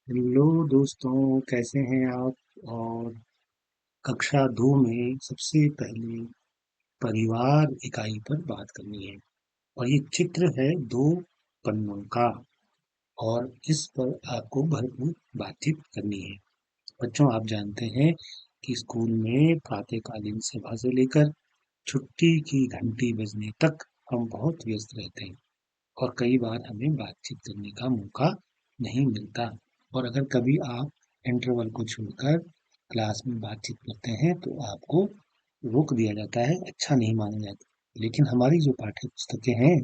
Hello दोस्तों, कैसे हैं आप। और कक्षा 2 में सबसे पहले परिवार इकाई पर बात करनी है। और ये चित्र है 2 पन्नों का। और इस पर आपको भरपूर बातचीत करनी है। बच्चों, आप जानते हैं कि स्कूल में प्रातःकालीन सभा से लेकर छुट्टी की घंटी बजने तक हम बहुत व्यस्त रहते हैं। और कई बार हमें बातचीत करने का मौका नहीं मिलता। और अगर कभी आप इंटरवल को छोड़कर क्लास में बातचीत करते हैं तो आपको रोक दिया जाता है, अच्छा नहीं माना जाता। लेकिन हमारी जो पाठ्य पुस्तकें हैं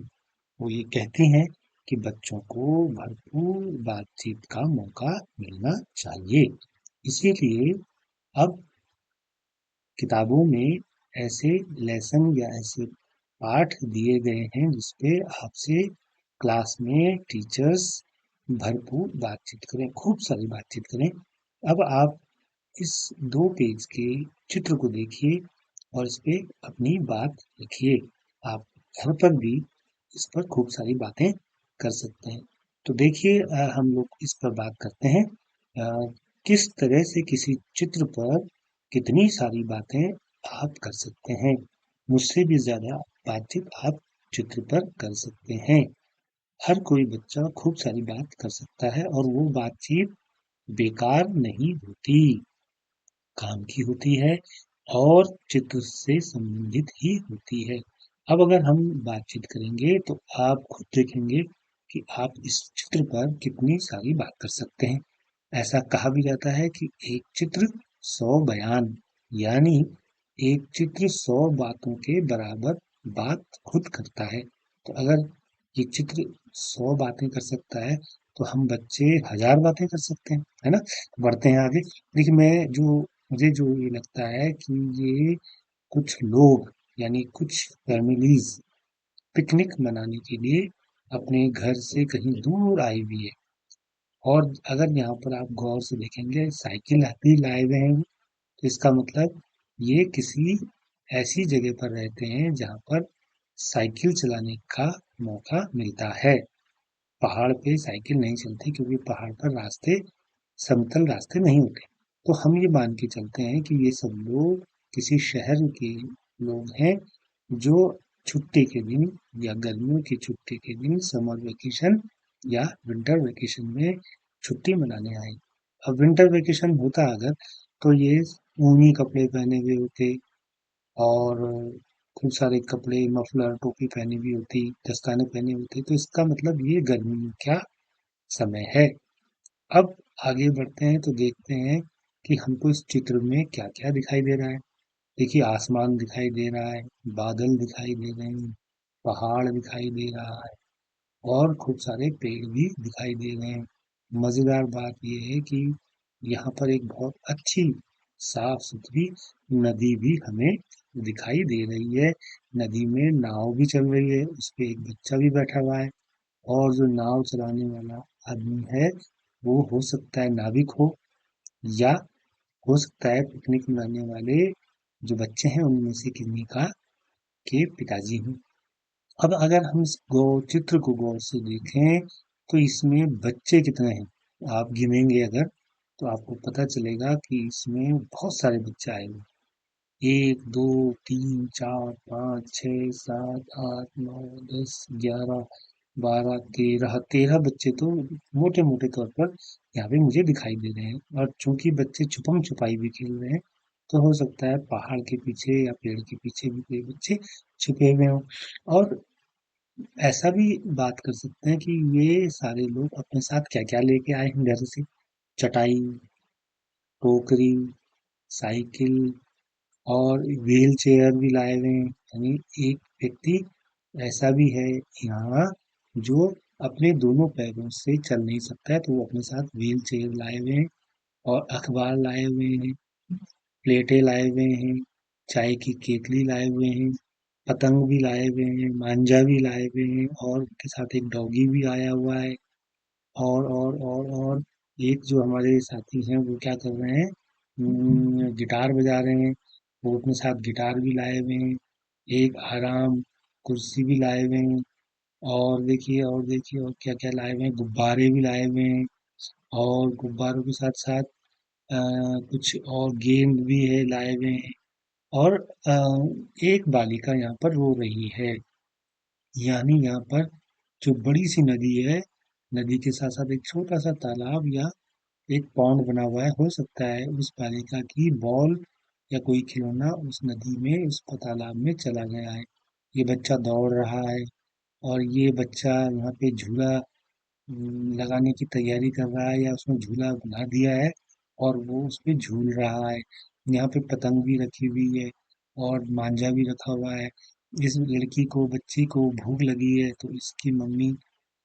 वो ये कहती हैं कि बच्चों को भरपूर बातचीत का मौका मिलना चाहिए। इसीलिए अब किताबों में ऐसे लेसन या ऐसे पाठ दिए गए हैं जिसपे आपसे क्लास में टीचर्स भरपूर बातचीत करें, खूब सारी बातचीत करें। अब आप इस 2 पेज के चित्र को देखिए और इस पे अपनी बात लिखिए। आप घर पर भी इस पर खूब सारी बातें कर सकते हैं। तो देखिए, हम लोग इस पर बात करते हैं। किस तरह से किसी चित्र पर कितनी सारी बातें आप कर सकते हैं। मुझसे भी ज़्यादा बातचीत आप चित्र पर कर सकते हैं। हर कोई बच्चा खूब सारी बात कर सकता है और वो बातचीत बेकार नहीं होती, काम की होती है और चित्र से संबंधित ही होती है। अब अगर हम बातचीत करेंगे तो आप खुद देखेंगे कि आप इस चित्र पर कितनी सारी बात कर सकते हैं। ऐसा कहा भी जाता है कि एक चित्र 100 बयान, यानी एक चित्र 100 बातों के बराबर बात खुद करता है। तो अगर ये चित्र 100 बातें कर सकता है तो हम बच्चे 1000 बातें कर सकते हैं, है ना। बढ़ते हैं आगे। देखिए, मुझे जो ये लगता है कि ये कुछ लोग, यानी कुछ फैमिलीज पिकनिक मनाने के लिए अपने घर से कहीं दूर आई हुई है। और अगर यहाँ पर आप गौर से देखेंगे, साइकिल भी लाए हुए हैं, तो इसका मतलब ये किसी ऐसी जगह पर रहते हैं जहाँ पर साइकिल चलाने का मौका मिलता है। पहाड़ पे साइकिल नहीं चलती क्योंकि पहाड़ पर रास्ते, समतल रास्ते नहीं होते। तो हम ये मान के चलते हैं कि ये सब लोग किसी शहर के लोग हैं जो छुट्टी के दिन या गर्मियों की छुट्टी के दिन समर वेकेशन या विंटर वेकेशन में छुट्टी मनाने आए। अब विंटर वेकेशन होता अगर, तो ये ऊनी कपड़े पहने हुए होते और खूब सारे कपड़े, मफलर, टोपी पहनी हुई होती, दस्ताने पहने होते, तो इसका मतलब ये गर्मियों का समय है। अब आगे बढ़ते हैं तो देखते हैं कि हमको इस चित्र में क्या-क्या दिखाई दे रहा है। देखिए, आसमान दिखाई दे रहा है, बादल दिखाई दे रहे हैं, पहाड़ दिखाई दे रहा है और खूब सारे पेड़ भी दिखाई दे रहे हैं। मज़ेदार बात ये है कि यहाँ पर एक बहुत अच्छी साफ-सुथरी नदी भी हमें दिखाई दे रही है। नदी में नाव भी चल रही है, उसपे एक बच्चा भी बैठा हुआ है और जो नाव चलाने वाला आदमी है, वो हो सकता है नाविक हो या हो सकता है पिकनिक मनाने वाले जो बच्चे हैं उनमें से किन्हीं का के पिताजी हों। अब अगर हम इस चित्र को गौर से देखें तो इसमें बच्चे कितने हैं, आप गिनेंगे अगर तो आपको पता चलेगा कि इसमें बहुत सारे बच्चे आए हुए हैं। 1 2 3 4 5 6 7 8 9 10 11 12 13 बच्चे तो मोटे मोटे तौर पर यहाँ पे मुझे दिखाई दे रहे हैं। और चूंकि बच्चे छुपम छुपाई भी खेल रहे हैं तो हो सकता है पहाड़ के पीछे या पेड़ के पीछे भी कोई बच्चे छुपे हुए हों। और ऐसा भी बात कर सकते हैं कि ये सारे लोग अपने साथ क्या-क्या लेके आए हैं घर से। चटाई, टोकरी, साइकिल और व्हील चेयर भी लाए हुए हैं। यानी एक व्यक्ति ऐसा भी है यहाँ जो अपने दोनों पैरों से चल नहीं सकता है, तो वो अपने साथ व्हील चेयर लाए हुए हैं और अखबार लाए हुए हैं, प्लेटें लाए हुए हैं, चाय की केतली लाए हुए हैं, पतंग भी लाए हुए हैं, मांझा भी लाए हुए हैं और उनके साथ एक डॉगी भी आया हुआ है। और एक जो हमारे साथी हैं वो क्या कर रहे हैं, गिटार बजा रहे हैं। वो अपने साथ गिटार भी लाए हुए हैं, एक आराम कुर्सी भी लाए हुए हैं। और देखिए और क्या क्या लाए हुए हैं, गुब्बारे भी लाए हुए हैं। और गुब्बारों के साथ साथ कुछ और गेंद भी है लाए हुए हैं। और एक बालिका यहाँ पर रो रही है। यानी यहाँ पर जो बड़ी सी नदी है, नदी के साथ साथ एक छोटा सा तालाब या एक पॉन्ड बना हुआ है। हो सकता है उस बालिका की बॉल या कोई खिलौना उस नदी में, उस तालाब में चला गया है। ये बच्चा दौड़ रहा है और ये बच्चा यहाँ पे झूला लगाने की तैयारी कर रहा है या उसने झूला बना दिया है और वो उस पे झूल रहा है। यहाँ पे पतंग भी रखी हुई है और मांझा भी रखा हुआ है। इस लड़की को, बच्ची को भूख लगी है तो इसकी मम्मी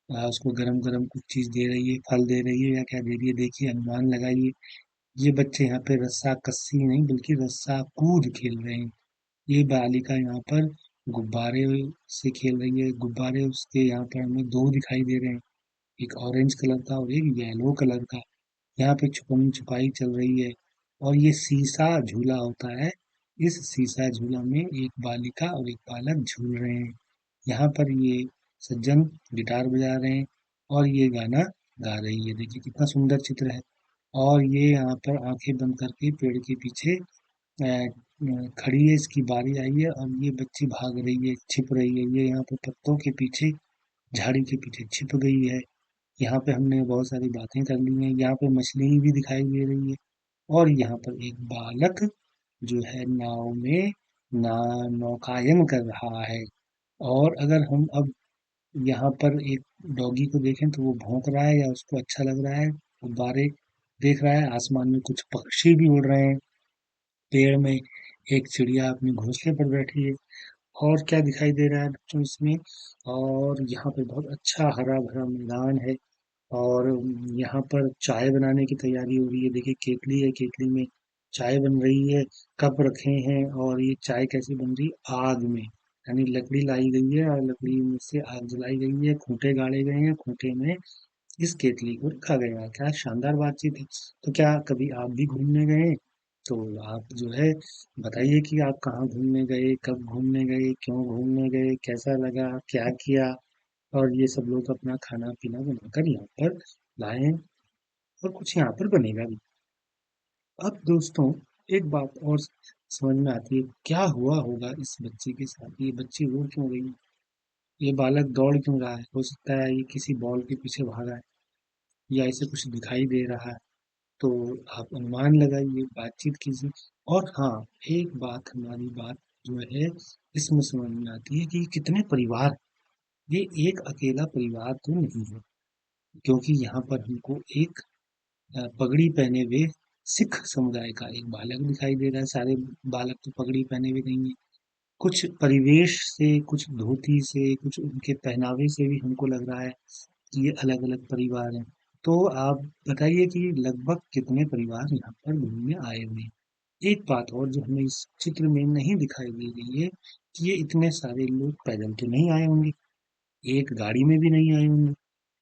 उसको गरम गरम कुछ चीज दे रही है, फल दे रही है या क्या दे रही है, देखिए अनुमान लगाइए। ये बच्चे यहाँ पे रस्सा कस्सी नहीं बल्कि रस्सा कूद खेल रहे हैं। ये बालिका यहाँ पर गुब्बारे से खेल रही है। गुब्बारे उसके यहाँ पर हमें दो दिखाई दे रहे हैं, एक ऑरेंज कलर का और एक येलो कलर का। यहाँ पे छुपन छुपाई चल रही है और ये सीसा झूला होता है। इस सीसा झूला में एक बालिका और एक बालक झूल रहे हैं। यहाँ पर ये सज्जन गिटार बजा रहे हैं और ये गाना गा रही है। देखिए कितना सुंदर चित्र है। और ये यहाँ पर आंखें बंद करके पेड़ के पीछे खड़ी है, इसकी बारी आई है और ये बच्ची भाग रही है, छिप रही है। ये यहाँ पे पत्तों के पीछे, झाड़ी के पीछे छिप गई है। यहाँ पे हमने बहुत सारी बातें कर ली हैं। यहाँ पे मछली भी दिखाई दे रही है और यहाँ पर एक बालक जो है नाव में ना नौकायन कर रहा है। और अगर हम अब यहाँ पर एक डॉगी को देखें तो वो भौंक रहा है या उसको अच्छा लग रहा है, गुब्बारे देख रहा है, आसमान में कुछ पक्षी भी उड़ रहे हैं, पेड़ में एक चिड़िया अपने घोंसले पर बैठी है। और क्या दिखाई दे रहा है बच्चों इसमें, और यहाँ पे बहुत अच्छा हरा भरा मैदान है। और यहाँ पर चाय बनाने की तैयारी हो रही है। देखिए केतली है, केतली में चाय बन रही है, कप रखे हैं और ये चाय कैसे बन रही है, आग में। यानी लकड़ी लाई गई है और लकड़ी में से आग जलाई गई है, खूंटे गाड़े गए हैं, खूंटे में इस केतली को रखा गया है। क्या शानदार बातचीत है। तो क्या कभी आप भी घूमने गए हैं? तो आप जो है बताइए कि आप कहाँ घूमने गए, कब घूमने गए, क्यों घूमने गए, कैसा लगा, क्या किया। और ये सब लोग अपना खाना पीना बनाकर यहाँ पर लाए हैं और कुछ यहाँ पर बनेगा भी। अब दोस्तों एक बात और समझ में आती है, क्या हुआ होगा इस बच्ची के साथ, ये बच्ची रो क्यों रही है, ये बालक दौड़ क्यों रहा है। हो सकता है ये किसी बॉल के पीछे भागा है या इसे कुछ दिखाई दे रहा है। तो आप अनुमान लगाइए, बातचीत कीजिए। और हाँ, एक बात हमारी बात जो है इसमें समझ में आती है कि कितने परिवार, ये एक अकेला परिवार तो नहीं है। क्योंकि यहाँ पर हमको एक पगड़ी पहने हुए सिख समुदाय का एक बालक दिखाई दे रहा है। सारे बालक तो पगड़ी पहने हुए नहीं है। कुछ परिवेश से, कुछ धोती से, कुछ उनके पहनावे से भी हमको लग रहा है कि ये अलग अलग परिवार हैं। तो आप बताइए कि लगभग कितने परिवार यहाँ पर घूमने आए हुए हैं। एक बात और जो हमें इस चित्र में नहीं दिखाई दे रही है कि ये इतने सारे लोग पैदल तो नहीं आए होंगे, एक गाड़ी में भी नहीं आए होंगे।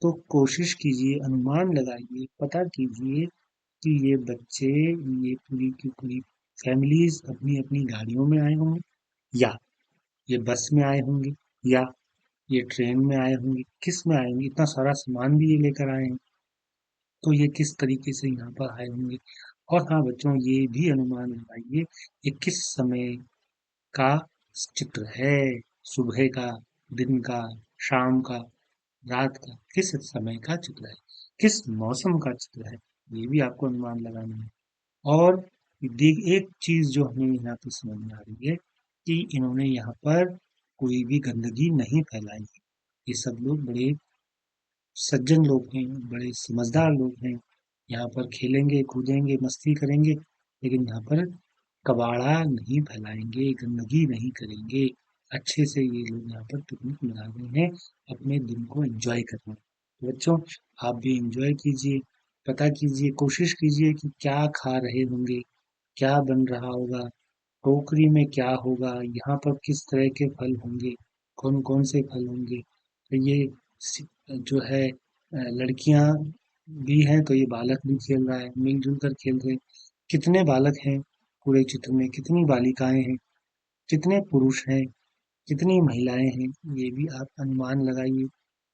तो कोशिश कीजिए, अनुमान लगाइए, पता कीजिए कि ये बच्चे, ये पूरी की पूरी फैमिलीज अपनी अपनी गाड़ियों में आए होंगे, या ये बस में आए होंगे, या ये ट्रेन में आए होंगे। किस में आए होंगे, इतना सारा सामान भी ये लेकर आए हैं, तो ये किस तरीके से यहाँ पर आए होंगे। और हाँ बच्चों, ये भी अनुमान लगाइए ये किस समय का चित्र है, सुबह का, दिन का, शाम का, रात का, किस समय का चित्र है, किस मौसम का चित्र है, ये भी आपको अनुमान लगाना है। और देख एक चीज जो हमें यहाँ पे समझ में आ रही है कि इन्होंने यहाँ पर कोई भी गंदगी नहीं फैलाई है। ये सब लोग बड़े सज्जन लोग हैं, बड़े समझदार लोग हैं। यहाँ पर खेलेंगे, कूदेंगे, मस्ती करेंगे, लेकिन यहाँ पर कबाड़ा नहीं फैलाएंगे, गंदगी नहीं करेंगे। अच्छे से ये लोग यहाँ पर पिकनिक मना रहे हैं, अपने दिन को एंजॉय कर रहे हैं। तो बच्चों, आप भी एंजॉय कीजिए, पता कीजिए, कोशिश कीजिए कि क्या खा रहे होंगे, क्या बन रहा होगा, टोकरी में क्या होगा, यहाँ पर किस तरह के फल होंगे, कौन कौन से फल होंगे। तो ये जो है लड़कियां भी हैं तो ये बालक भी खेल रहा है, मिलजुल कर खेल रहे हैं। कितने बालक हैं पूरे चित्र में, कितनी बालिकाएं हैं, कितने पुरुष हैं, कितनी महिलाएं हैं, ये भी आप अनुमान लगाइए।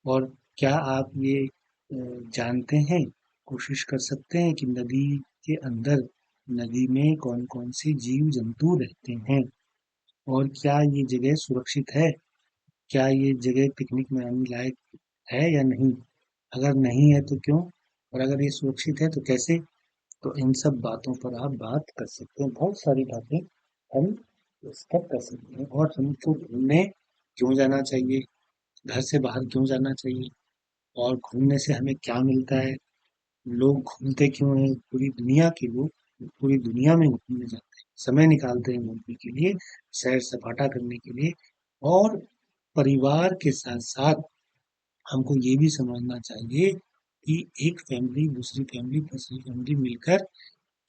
और क्या आप ये जानते हैं कोशिश कर सकते हैं कि नदी के अंदर, नदी में कौन कौन से जीव जंतु रहते हैं और क्या ये जगह सुरक्षित है, क्या ये जगह पिकनिक में आने लायक है या नहीं, अगर नहीं है तो क्यों, और अगर ये सुरक्षित है तो कैसे। तो इन सब बातों पर आप बात कर सकते हैं, बहुत सारी बातें हम इस पर कर सकते हैं। और हमको घूमने क्यों जाना चाहिए, घर से बाहर क्यों जाना चाहिए, और घूमने से हमें क्या मिलता है, लोग घूमते क्यों हैं, पूरी दुनिया के लोग पूरी दुनिया में घूमने जाते हैं, समय निकालते हैं घूमने के लिए, सैर सपाटा करने के लिए। और परिवार के साथ साथ हमको ये भी समझना चाहिए कि एक फैमिली दूसरी फैमिली तीसरी फैमिली मिलकर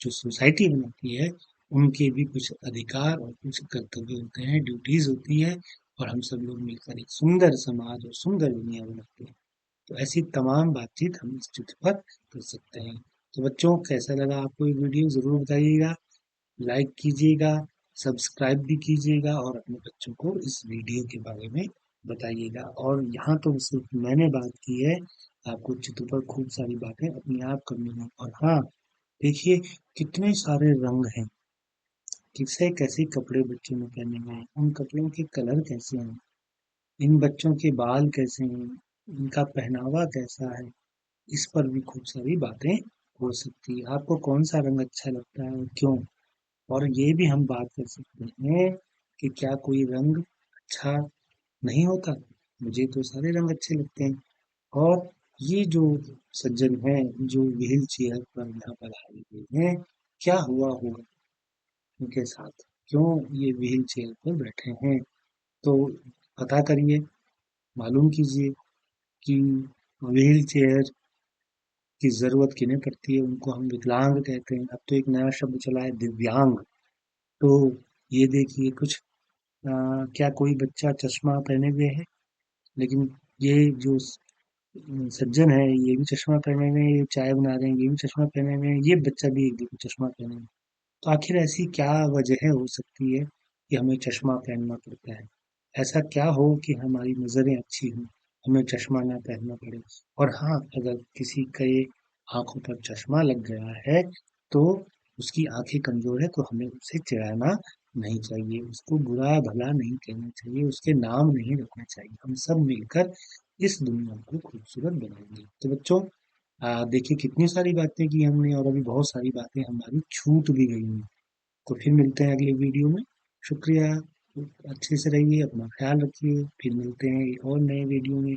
जो सोसाइटी बनाती है, उनके भी कुछ अधिकार और कुछ कर्तव्य होते हैं, ड्यूटीज होती है, और हम सब लोग मिलकर एक सुंदर समाज और सुंदर दुनिया बनाते हैं। तो ऐसी तमाम बातचीत हम इस चित्र पर कर सकते हैं। तो बच्चों, कैसा लगा आपको ये वीडियो, ज़रूर बताइएगा, लाइक कीजिएगा, सब्सक्राइब भी कीजिएगा और अपने बच्चों को इस वीडियो के बारे में बताइएगा। और यहाँ तो सिर्फ मैंने बात की है, आपको चित्र पर खूब सारी बातें अपने आप करनी है। और हाँ, देखिए कितने सारे रंग हैं, किसे कैसे कपड़े बच्चों ने पहने हुए हैं, उन कपड़ों के कलर कैसे हैं, इन बच्चों के बाल कैसे हैं, इनका पहनावा कैसा है, इस पर भी खूब सारी बातें हो सकती है। आपको कौन सा रंग अच्छा लगता है और क्यों? और ये भी हम बात कर सकते हैं कि क्या कोई रंग अच्छा नहीं होता? मुझे तो सारे रंग अच्छे लगते हैं। और ये जो सज्जन हैं, जो व्हील चेयर पर यहाँ पर आए हुए हैं, क्या हुआ होगा उनके साथ? क्यों ये व्हील चेयर पर बैठे हैं? तो पता करिए, मालूम कीजिए कि व्हील चेयर की ज़रूरत किन्हें पड़ती है। उनको हम विकलांग कहते हैं। अब तो एक नया शब्द चला है, दिव्यांग। तो ये देखिए कुछ क्या कोई बच्चा चश्मा पहने हुए है, लेकिन ये जो सज्जन है ये भी चश्मा पहने हुए हैं, ये चाय बना रहे हैं ये भी चश्मा पहने हुए हैं, ये बच्चा भी एक देखो चश्मा पहने हुए हैं। तो आखिर ऐसी क्या वजह हो सकती है कि हमें चश्मा पहनना पड़ता है? ऐसा क्या हो कि हमारी नज़रें अच्छी हों, हमें चश्मा ना पहनना पड़े? और हाँ, अगर किसी के आँखों पर चश्मा लग गया है, तो उसकी आँखें कमज़ोर है, तो हमें उसे चिढ़ाना नहीं चाहिए, उसको बुरा-भला नहीं कहना चाहिए, उसके नाम नहीं रखना चाहिए। हम सब मिलकर इस दुनिया को खूबसूरत बनाएँगे। तो बच्चों, देखिए कितनी सारी बातें की हमने और अभी बहुत सारी बातें हमारी छूट भी गई हैं। तो फिर मिलते हैं अगले वीडियो में। शुक्रिया, अच्छे से रहिए, अपना ख्याल रखिए, फिर मिलते हैं एक और नए वीडियो में।